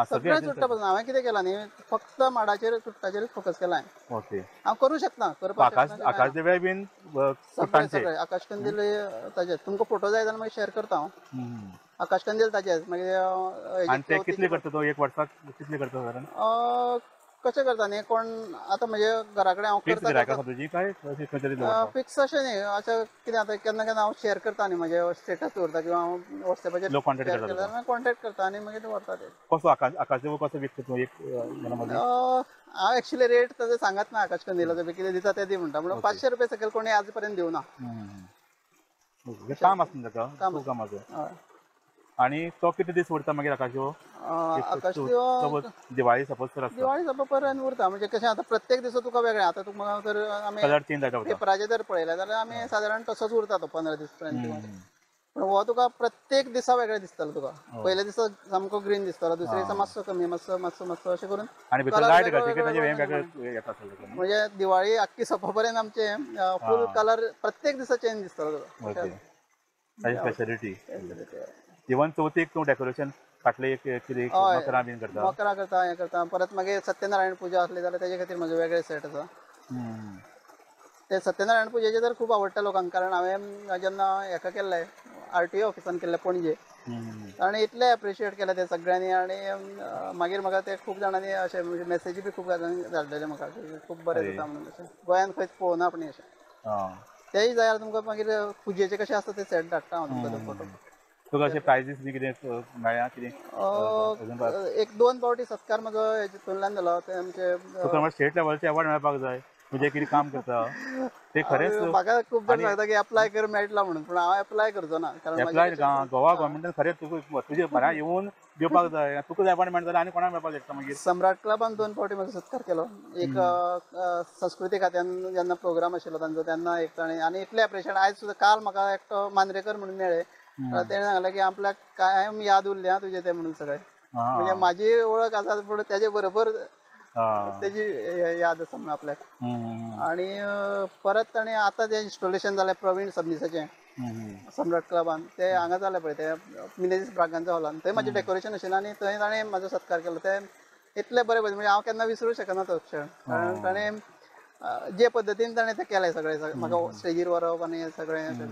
सगळें चुट्टा पासून. हांवें कितें केलां न्ही, फक्त माडाचेर चुट्टाचेरच फोकस केला हांवें. ओके. हांव करूं शकता, करपाक आकाश दिवे बीन सगळें आकाशकंदील ताचे. तुमकां फोटो जाय जाल्यार मागीर शेअर करता हांव. आकाशकंदील ताचेच. मागीर आनी ते कितले करता तो एक वर्साक कितले करता सादारण? कशें करता न्ही, कोण आतां म्हजे घरा कडेन हांव करता तुजी काय फिक्स अशें न्ही. अशें कितें आतां केन्ना केन्ना हांव शेअर करता न्ही, म्हजे स्टेटस दवरता किंवा हांव वॉट्सॅपाचेर कॉन्टेक्ट करता आनी मागीर व्हरता ते. कसो आकाश देव कसो विकता तूं एक मदीं? हांव एक्चुअली रेट ताचो सांगत ना आकाशकंदिलाचो बी, कितें दिता तें दी म्हणटा. म्हणून 500 रुपया सकयल कोणी आज पर्यंत दिवना. काम आसता ताका कामाचो. आनी तो कितले दीस उरता मागीर आकाश देव? दिवाळी सपोज तर दिवाळी पर्यंत उरता. म्हणजे कशें आतां प्रत्येक दिसा तुका वेगळें. आतां तुका जर आमी कलर चेंज जाता पेपराचेर जर पळयलें जाल्यार आमी सादारण तसोच उरता तो 15 दीस पर्यंत. पूण हो तुका प्रत्येक दिसा वेगळें दिसतलो तुका. पयल्या दिसा सामको ग्रीन दिसतलो, दुसऱ्या दिसा मातसो कमी, मातसो मातसो मातसो अशें करून. म्हणजे दिवाळी आख्खी सोंपा पर्यंत आमचे फूल कलर प्रत्येक दिसा चेंज दिसतलो तुका. स्पेशालिटी. इवन चवथीक तूं डेकोरेशन फाटले मकरां बीन करता? मकरां करता, हें करता. परत मागीर सत्यनारायण पुजा आसली जाल्यार तेजे खातीर म्हजो वेगळे सेट आसा. ते सत्यनारायण पुजेचे तर खूब आवडटा लोकांक, कारण हांवें जेन्ना हेका केल्लें RTO ऑफिसान केल्लें पणजे, आनी इतलें एप्रिशिएट केलें ते सगळ्यांनी. आनी मागीर म्हाका ते खूब जाणांनी अशें मेसेजी बी खूब धाडलेले म्हाका, खूब बरें जाता म्हणून. अशें गोंयांत खंयच पळोवना आपणी अशें. तेय जाय तुमकां मागीर पुजेचे कशें आसता ते सेट धाडटा हांव तुमकां तो फोटो. तुका अशें प्रायजीस बी कितें मेळ्ळ्या कितें? 1-2 फावटी सत्कार म्हजो हेतूंतल्यान जालो. ते आमचे तुका स्टेट लेवलचे अवॉर्ड मेळपाक जाय. तुजें कितें काम करता ते खरेंच. म्हाका खूब जाण सांगता की एप्लाय कर मेळटला म्हणून, पूण हांव एप्लाय करचो ना. कारण एप्लाय गोवा गव्हर्मेंटान खरेंच तुका तुजे म्हऱ्या येवन दिवपाक जाय. तुका जाय अपॉयंटमेंट जाल्यार आनी कोणाक मेळपाक शकता मागीर. सम्राट क्लबान 2 फावटी म्हाजो सत्कार केलो. एक संस्कृती खात्यान जेन्ना प्रोग्राम आशिल्लो तांचो तेन्ना एक ताणें. आनी इतलें एप्रिशिएट आयज सुद्दां काल म्हाका एकटो मांद्रेकर म्हणून मेळ्ळे. तेणें सांगलें की आपल्याक कायम याद उरलें हां तुजें तें म्हणून सगळें. म्हणजे म्हाजी वळख आसा पूण तेजे बरोबर तेजी याद आसा म्हणून आपल्याक. आनी परत ताणें आतां जें इन्स्टॉलेशन जालें प्रवीण सबनीसाचें सम्राट क्लबान, ते हांगा जालें पळय ते मिनेजीस ब्रागांजा हॉलान, थंय म्हाजें डेकोरेशन आशिल्लें आनी थंय ताणें म्हाजो सत्कार केलो. ते इतलें बरें म्हणजे हांव केन्ना विसरूं शकना तो क्षण. कारण ताणें जे पद्दतीन ताणें तें केलें सगळें म्हाका स्टेजीर व्हरप आनी हें सगळें.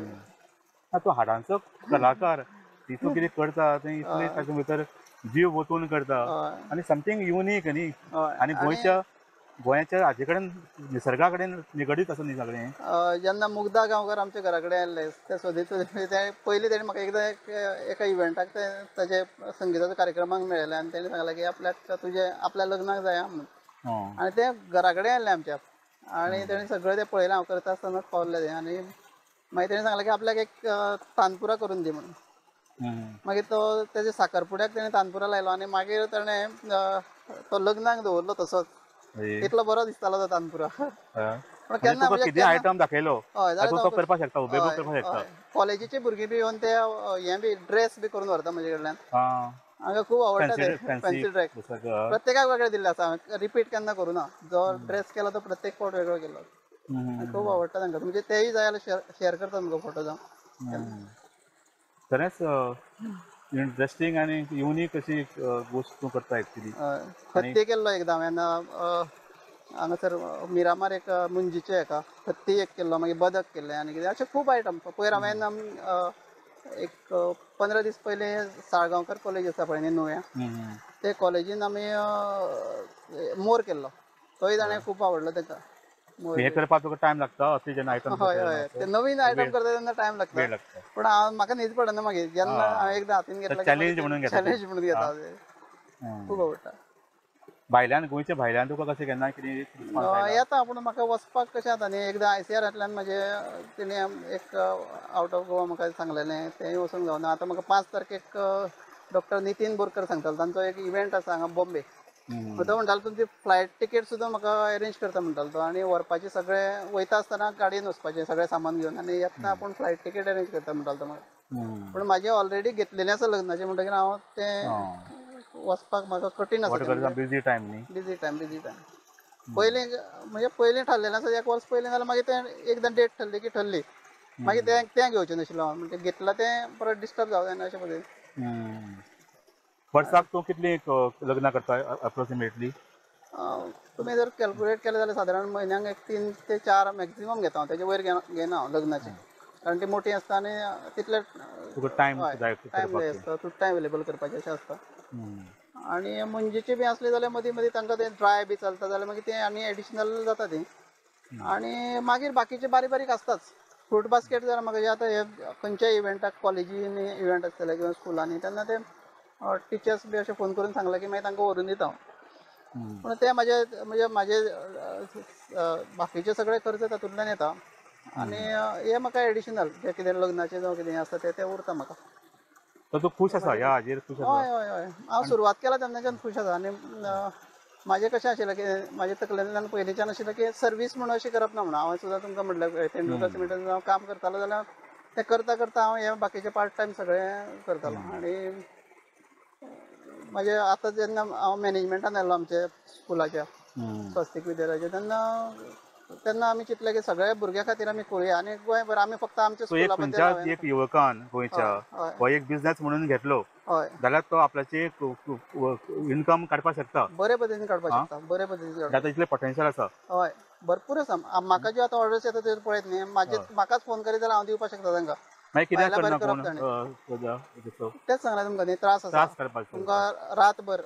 तूं हाडांचो कलाकार, तूं कितें करता तें इतलें तातूंत भितर जीव ओतून करता आनी समथींग युनीक न्ही. आनी गोंयच्या हाजे कडेन निसर्गा कडेन निगडीत आसा न्ही सगळें. जेन्ना मुग्धा गांवकर आमच्या घरा कडेन आयल्ले ते सोदीत ते पयलीं तेणें म्हाका एकदां एका इव्हेंटाक ताचे संगिताच्या कार्यक्रमाक मेळयलें आनी तेणें सांगलें की आपल्या लग्नाक जाय म्हणून. आनी ते घरा कडेन आयल्ले आमच्या, आनी तेणें सगळें तें पळयलें हांव करता आसतनाच पावल्लें तें. आनी मागीर तेणें सांगलें की आपल्याक एक तानपुरा करून दी म्हणून. मागीर तो तेजे साखरपुड्याक तेणें तानपुरा लायलो आनी मागीर ताणें तो लग्नाक दवरलो तसोच. इतलो बरो दिसतालो तो तानपुरा. पण केन्ना तुका म्हणजे कितें आयटम दाखयलो हय जाल्यार तातूंत तो करपाक शकता उबेगूच करपाक शकता. कॉलेजीची भुरगीं बी येवन ते हें बी ड्रेस बी करून व्हरता म्हजे कडल्यान. हांगा खूब आवडटा ते फॅन्सी ड्रेस. प्रत्येकाक वेगळे दिल्ले आसा, रिपीट केन्ना करूं ना. जो ड्रेस केलो तो प्रत्येक फावट वेगळो केलो. खूब आवडटा तांकां. म्हणजे तेय जाय जाल्यार शेअर करता तुमकां फोटो जावन. खरेंच इंट्रस्टींग आनी युनीक अशी गोश्ट तूं करता एक्चुली. हत्ती केल्लो एकदां हांवें हांगासर मिरामार एक मुंजीचे हेका हत्ती एक केल्लो, मागीर बदक केल्ले आनी कितें अशें खूब आयटम. पयर हांवें एक 15 दीस पयलीं साळगांवकर कॉलेज आसा पळय न्ही नुव्या, ते कॉलेजीन आमी मोर केल्लो. तोय ताणें खूब आवडलो ताका. हे करपाक तुका टायम लागता अशें जेन्ना आयटम हय हय, ते नवीन आयटम करता तेन्ना टायम लागता. पूण म्हाका न्हीद पडना मागीर जेन्ना हांवें एकदां हातीन घेतला चॅलेंज म्हणून घेता. चॅलेंज म्हणून घेता. खूब आवडटा. भायल्यान गोंयच्या भायल्यान तुका कशें केन्ना कितें येता, पूण म्हाका वचपाक कशें जाता न्ही, एकदां ICRतल्यान म्हजे तेणें एक आवट ऑफ गोवा म्हाका सांगलेलें, तेंय वचूंक जावना. आतां म्हाका 5 तारखेक डॉक्टर नितीन बोरकर सांगतालो, तांचो एक इव्हेंट आसा हांगा बॉम्बे. तो म्हणटालो तुमची फ्लायट तिकेट सुद्दां म्हाका अरेंज करता म्हणटालो तो, आनी व्हरपाचें सगळें वयता आसतना गाडयेन वचपाचें सगळें सामान घेवन, आनी येतना आपूण फ्लायट तिकेट अरेंज करता म्हणटालो तो म्हाका. पूण म्हाजें ऑलरेडी घेतलेलें आसा लग्नाचें म्हणटकीर हांव तें वचपाक म्हाका कठीण आसा. बिजी टायम न्ही. Busy time. पयलीं म्हणजे पयलीं थारलेलें आसा, 1 वर्स पयलीं जाल्यार मागीर तें एकदां डेट ठरली की ठरली. मागीर तें घेवचें नाशिल्लो हांव. म्हणजे घेतलां तें परत डिस्टर्ब जावं जायना अशे पद्दतीन. वर्साक तूं कितलीं लग्नां करता अप्रोक्सिमेटली? तुमी जर कॅल्क्युलेट केलें जाल्यार सादारण म्हयन्याक एक 3 ते 4 मॅक्झिमम घेता हांव. तेजे वयर घेना हांव लग्नाचे. कारण ती मोठी आसता आनी तितले टायम जाय आसता, टायम अवेलेबल करपाचें अशें आसता. आनी मुंजीची बी आसली जाल्यार मदीं मदीं तांकां तें ड्राय बी चलता जाल्यार मागीर तें आनी एडिशनल जाता ती. आनी मागीर बाकीचे बारीक बारीक आसताच. फ्रूट बास्केट जाल्यार म्हाका आतां हे खंयच्याय इव्हेंटाक कॉलेजीन इव्हेंट आसतले किंवा स्कुलांनी तेन्ना ते टिचर्स बी अशें फोन करून सांगला की मागीर तांकां व्हरून दिता हांव. पूण ते म्हाजे बाकीचे सगळे खर्च तातूंतल्यान येता. आनी हे म्हाका एडिशनल जे कितें लग्नाचें जावं कितें आसता तें उरता म्हाका. तर तूं खुश आसा ह्या हाजेर? खुश आसा? हय हय हय, हांव सुरवात केला तेन्नाच्यान खूश आसा. आनी म्हाजें कशें आशिल्लें की म्हाजें तकलेंतल्यान पयलींच्यान आशिल्लें की सर्वीस म्हणून अशी करप ना म्हणून. हांवें सुद्दां तुमकां म्हटलें तेंडुलकर सिमेंटान हांव काम करतालो जाल्यार तें करता करता हांव हे बाकीचे पार्ट टायम सगळें करतालो. आनी म्हाजें आतां जेन्ना हांव मॅनेजमेंटान आयलो आमच्या स्कुलाच्या स्वस्तीक विद्यालयाच्या, तेन्ना आमी चिंतलें की सगळ्या भुरग्यां खातीर आमी करुया. आनी गोंयभर आमी फक्त आमच्या स्कुला बद्दल एक युवकान गोंयच्या हो एक बिझनेस म्हणून घेतलो जाल्यार तो आपल्याची इन्कम काडपाक शकता. बरे पद्दतीन काडपाक शकता. बरे पद्दतीन आतां इतलें पोटेन्शियल आसा. हय, भरपूर आसा. म्हाका ज्यो आतां ऑर्डर्स येता त्यो पळयत न्ही, म्हाकाच फोन करीत जाल्यार हांव दिवपाक शकता तांकां. मागीर कित्याक करना कोण? तेच सांगलें तुमकां न्ही, त्रास आसा तुमकां रातभर.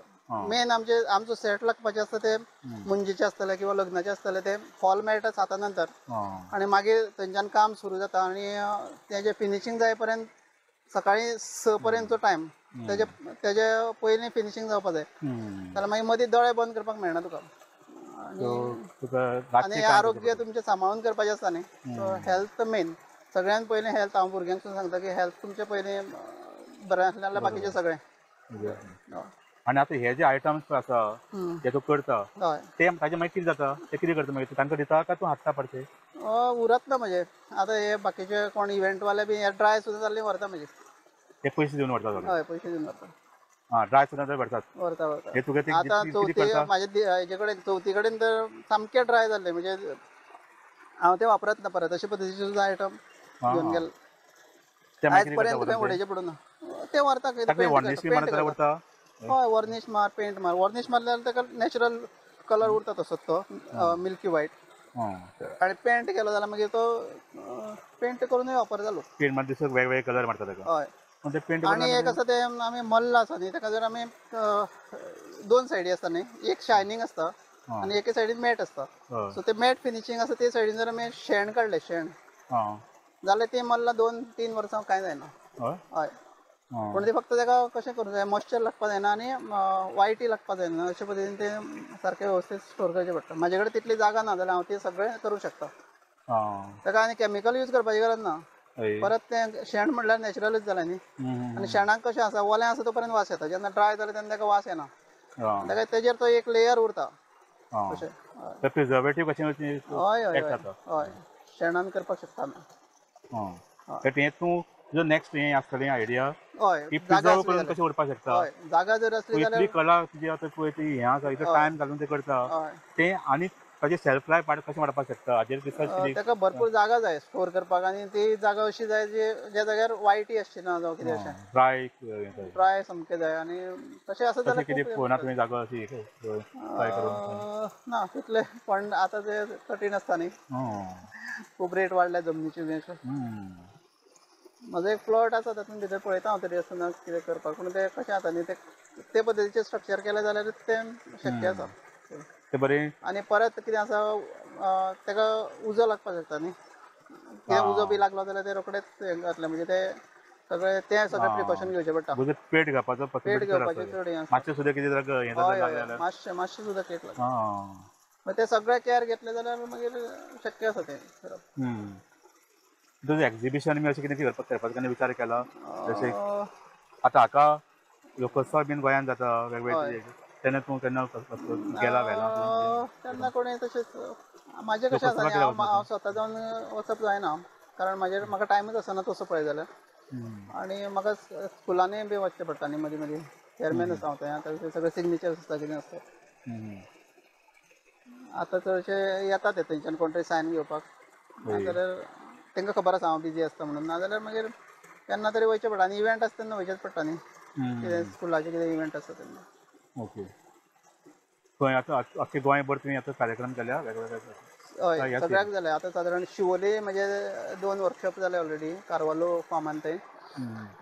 मेन आमचो सेट लागपाचें आसता ते मुंजीचे आसतले किंवा लग्नाचे आसतले ते हॉल मेळटा 7 नंतर. आनी मागीर थंयच्यान काम सुरू जाता आनी तेजें फिनिशींग जाय पर्यंत सकाळीं 6 पर्यंतचो टायम. तेजे पयलीं फिनिशींग जावपाक जाय जाल्यार मागीर मदीं दोळे बंद करपाक मेळना तुका. आनी आरोग्य तुमचें सांबाळून करपाचें आसता न्ही, सो हेल्थ मेन. सगळ्यान पयलीं हेल्थ. हांव भुरग्यांक सुद्दां सांगता की हेल्थ तुमचें पयलीं बरें आसलें जाल्यार बाकीचें सगळें. आनी आतां हे जे आयटम्स आसा जे तूं करता ते ताजे मागीर कितें जाता? ते कितें करता मागीर? तांकां दिता काय तूं हाडटा परते? उरत ना म्हजे. आतां हे बाकीचे कोण इव्हेंटवाले बी हे ड्राय सुद्दां जाल्ली व्हरता म्हजे. ते पयशे दिवन व्हरता? हय, पयशे दिवन व्हरता. ड्राय सुद्दां ते व्हरतात? व्हरता. आतां म्हाजे हेजे कडेन चवथी कडेन तर सामके ड्राय जाल्ले. म्हणजे हांव ते वापरत ना परत. अशे पद्दतीचे सुद्दां आयटम घेवन गेले. आयज पर्यंत खंय उडोवचे पडना. ते व्हरता. हय, वर्निश मार, पेंट मार. वर्निश मारल्यार ताका नॅचरल कलर उरता तसोच तो मिल्की व्हायट. आनी पेंट केलो जाल्यार मागीर तो पेंट करूनय वापर जालो. पेंट मार दिसता वेगवेगळे कलर मारता ताका. हय. आनी एक आसा ते आमी मल्ल आसा न्ही, ताका जर आमी 2 सायडी आसता न्ही, एक शायनींग आसता आनी एके सायडीन मॅट आसता. सो ते मॅट फिनिशींग आसा ते सायडीन जर आमी शेण काडलें जाल्यार ती मल्लां 2-3 वर्सां कांय जायना. हय. पूण ते फक्त ताका कशें करूंक जाय, मॉइश्चर लागपाक जायना आनी वायटी लागपाक जायना. अशे पद्दतीन ते सारकें वेवस्थीत स्टोर करचें पडटा. म्हाजे कडेन तितली जागा ना जाल्यार हांव ते सगळें करूंक शकता. ताका आनी कॅमिकल यूज करपाची गरज ना. हय. परत ते शेण म्हणल्यार नॅचरलच जालें न्ही. आनी शेणाक कशें आसा ओलें आसा तो पर्यंत वास येता, जेन्ना ड्राय जालें तेन्ना ताका वास येना. ताका तेजेर तो एक लेयर उरता तशें. ते प्रिझर्वेटीव कशें हय हय ऍक्ट हय जाता. हय शेणान करपाक शकता आमी. तें तूं तुजो नेक्स्ट हें आसतलें आयडिया हय की जागा प्रिजर्व आसली करून जाल्यार कशें उरपाक शकता. हय जागा जर आसली तूं जाल्यार इतली कला तुजी आतां पळय ती हें आसा इतलो हय टायम घालून तें करता हय तें आनी ताजें सेल्फ लायफ कशें वाडपाक शकता हाजेर रिसर्च केली. ताका भरपूर जागा जाय स्टोर करपाक आनी ती जागा अशी जाय ज्या जाग्यार वायटी आसची ना जावं कितें अशें ड्राय ड्राय सामकें जाय. आनी तशें आसा तशें जाल्यार कितें खूब पळोवना तुवें जागो अशी ट्राय करून. ना तितले पण आतां ते कठीण आसता न्ही, खूब रेट वाडल्या जमनीची बी अशें. म्हजो एक प्लॉट आसा तातूंत भितर पळयता हांव तरी आसतना कितें करपाक, पूण तें कशें जाता न्ही ते पद्दतीचें स्ट्रक्चर केलें जाल्यार तें शक्य आसा. तें बरें. आनी परत कितें आसा ताका उजो लागपाक शकता न्ही. कितें उजो बी लागलो जाल्यार ते रोखडेंच हें जातलें, म्हणजे तें सगळें प्रिकॉशन घेवचें पडटा. तुजो पेट घालपाचो पेट पॉसिबिलिटी चड घेवपाचें आसता. चड हें आसता. मातशें सुद्दां कितें जाल्यार हें हय लागलें हय जाल्यार मातशें सुद्दां केक लागता. मागीर तें सगळें कॅर घेतलें जाल्यार मागीर शक्य आसा तें करप. तुजें एक्झिबिशन बी अशें कितें करपाचो केन्ना विचार केला. जशें अं, आतां हाका लोकोत्सव बीन गोंयांत जाता हय. वेगवेगळे तेन्ना तूं केन्ना गेला व्हेला तेन्ना कोणें तशेंच म्हाजें कशें आसा लोकोत्सवाक न्ही गेला हांव स्वता जावन वचप जायना, कारण म्हाका टायमूच आसना तसो पळय जाल्यार. आनी म्हाका स्कुलांनी बी वचचें पडटा न्ही मदीं मदीं. चॅरमॅन आसा हांव थंय, आतां सगळे सिग्नेचर्स आसता कितें आसता. आतां चडशे येता ते थंयच्यान कोण तरी सायन घेवपाक, नाजाल्यार तांकां खबर आसा हांव बिजी आसता म्हणून, नाजाल्यार मागीर केन्ना तरी वयचें पडटा. आनी इव्हेंट आसता तेन्ना वयचेंच पडटा न्ही, कितें स्कुलाचे कितें इव्हेंट आसता तेन्ना. ओके. खंय आतां आख्खे गोंयभर तुवें आतां कार्यक्रम केल्या वेगवेगळे. हय सगळ्याक जालें. आतां सादारण शिवोले म्हजे 2 वर्कशॉप जाले ऑलरेडी, कारवालो फार्मान थंय.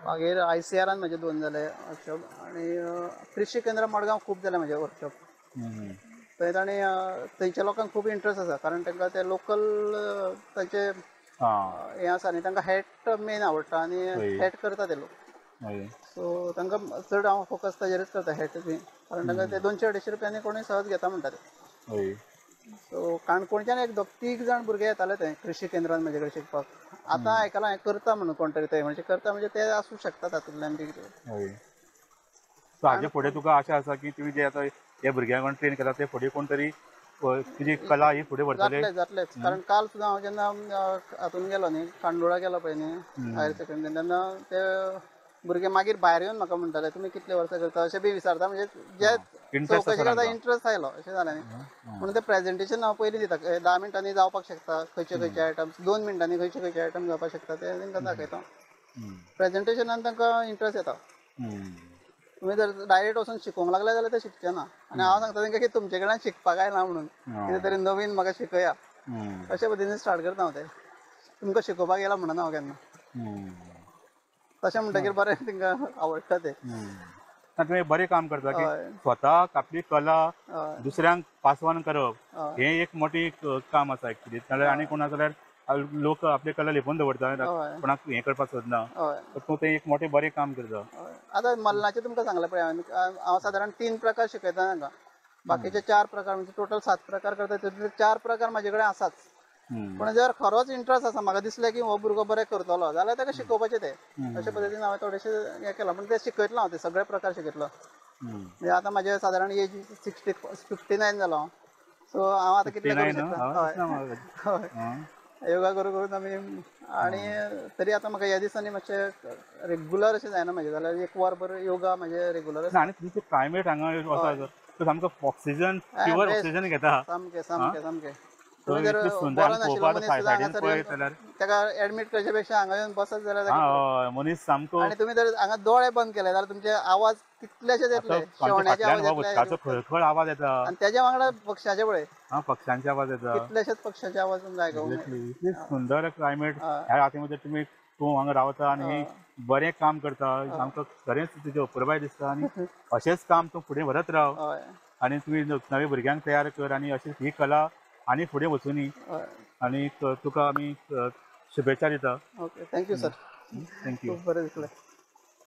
मागीर ICRान म्हजे 2 जाले वर्कशॉप, आनी कृषी केंद्र मडगांव खूब जाले म्हजे वर्कशॉप. थंय तांणी थंयच्या लोकांक खूब इंट्रस्ट आसा, कारण तांकां ते लोकल तांचे हें आसा न्ही, तांकां हॅट मेन आवडटा आनी हॅट करता ते लोक. सो तांकां चड हांव फोकस ताजेरच करता हॅट बी, कारण तांकां ते 200-250 रुपयांनी कोणूय सहज घेता म्हणटा ते. सो काणकोणच्यान एक 3 जाण भुरगे येताले थंय कृषी केंद्रान म्हजे कडेन शिकपाक. आतां आयकलां हांवें करता म्हणून कोण तरी थंय, म्हणजे करता म्हणजे ते आसूं शकता तातूंतल्यान बी कितें. सो हाजे फुडें तुका आशा आसा की तुवें जे आतां हे भुरग्यांक ट्रेन केला ते फुडें कोण तरी तुजी कला ही फुडें व्हरतले. जातलेंच, कारण काल सुद्दां हांव जेन्ना हातून गेलो न्ही, कांदोळा गेलो पळय न्ही हायर सेकंडरी, तेन्ना ते भुरगे मागीर भायर येवन म्हाका म्हणटाले तुमी कितले वर्सां करता अशें बी विचारता, म्हणजे जे चवकशी करता इंट्रस्ट आयलो अशें जालें न्ही. म्हणून तें प्रेजेंटेशन हांव पयलीं दिता, 10 मिनटांनी जावपाक शकता खंयचे खंयचे आयटम्स, 2 मिनटांनी खंयचे खंयचे आयटम जावपाक शकता ते तांकां दाखयता. प्रेजेंटेशनान तांकां इंट्रस्ट येता. तुमी जर डायरेक्ट वचून शिकोवंक लागले जाल्यार ते शिकचे ना. आनी हांव सांगता तांकां की तुमचे कडल्यान शिकपाक आयला म्हणून, कितें तरी नवीन म्हाका शिकया, अशे पद्दतीन स्टार्ट करता हांव तें. तुमकां शिकोवपाक येला म्हणना हांव केन्ना. तशें म्हणटकीर बरें तांकां आवडटा तें. तुवें बरें काम करता की स्वताक आपली कला दुसऱ्यांक पास ऑन करप हें एक मोठें काम आसा एक्चुली. नाल्यार आनी कोणा जाल्यार लोक आपली कला लिपोवन दवरता, कोणाक हें करपाक सोदना. तूं तें एक मोठें बरें काम करता. आतां मल्लाचें तुमकां सांगलें पळय हांव सादारण 3 प्रकार शिकयता तांकां. बाकीचे 4 प्रकार म्हणजे टोटल 7 प्रकार करता, तातूंतले 4 प्रकार म्हाजे कडेन आसाच. पूण जर खरोच इंट्रस्ट आसा, म्हाका दिसलें की हो भुरगो बरें करतलो जाल्यार ताका शिकोवपाचें तें. अशे पद्दतीन हांवें थोडेशें हें केलां, पूण तें शिकयतलो हांव ते सगळे प्रकार शिकयतलो. म्हणजे आतां म्हाजें सादारण एज 59 जालो हांव. सो हांव आतां कितलें करूं शकता. हय योगा करून करून आमी, आनी तरी आतां म्हाका ह्या दिसांनी मातशें रेगुलर अशें जायना म्हाजें, जाल्यार 1 वरभर योगा म्हाजें रेगुलर आसता. आनी तुमचो क्लायमेट हांगा तो सामको ऑक्सिजन प्युअर ऑक्सिजन घेता. सामकें सामकें सामकें. तो तुमी जर इतलें सुंदर बरो आनी नाशिल्लो पळोवपाक मनीस सायड सुद्दां सायडीन पळयत हांगासर जाल्यार ताका एडमीट करचे पेक्षा हांगा येवन बसत जाल्यार मनीस सामको. आनी तुमी जर हांगा दोळे बंद केले जाल्यार तुमचे आवाज कितलेशेच येतले, शेवण्याचे आवाज उदकाचो येतले, खळखळ आवाज येता. आनी तेज्या वांगडा पक्षाचे पळय पक्ष्यांचे आवाज येता. कितलेशेच पक्षाचे आवाज तुमकां आयकूंक इतलें सुंदर क्लायमेट ह्या हातीमध्ये तूं हांगा रावता आनी बरें काम करता. सामको खरेंच तुजी अपुरबाय दिसता आनी अशेंच काम तूं फुडें व्हरत राव. आनी तुवें नवे भुरग्यांक तयार कर आनी अशीच ही कला आनी फुडें वचुनी. आनी तुका आमी शुभेच्छा दिता. Okay thank you sir. थँक्यू. खूब बरें दिसलें.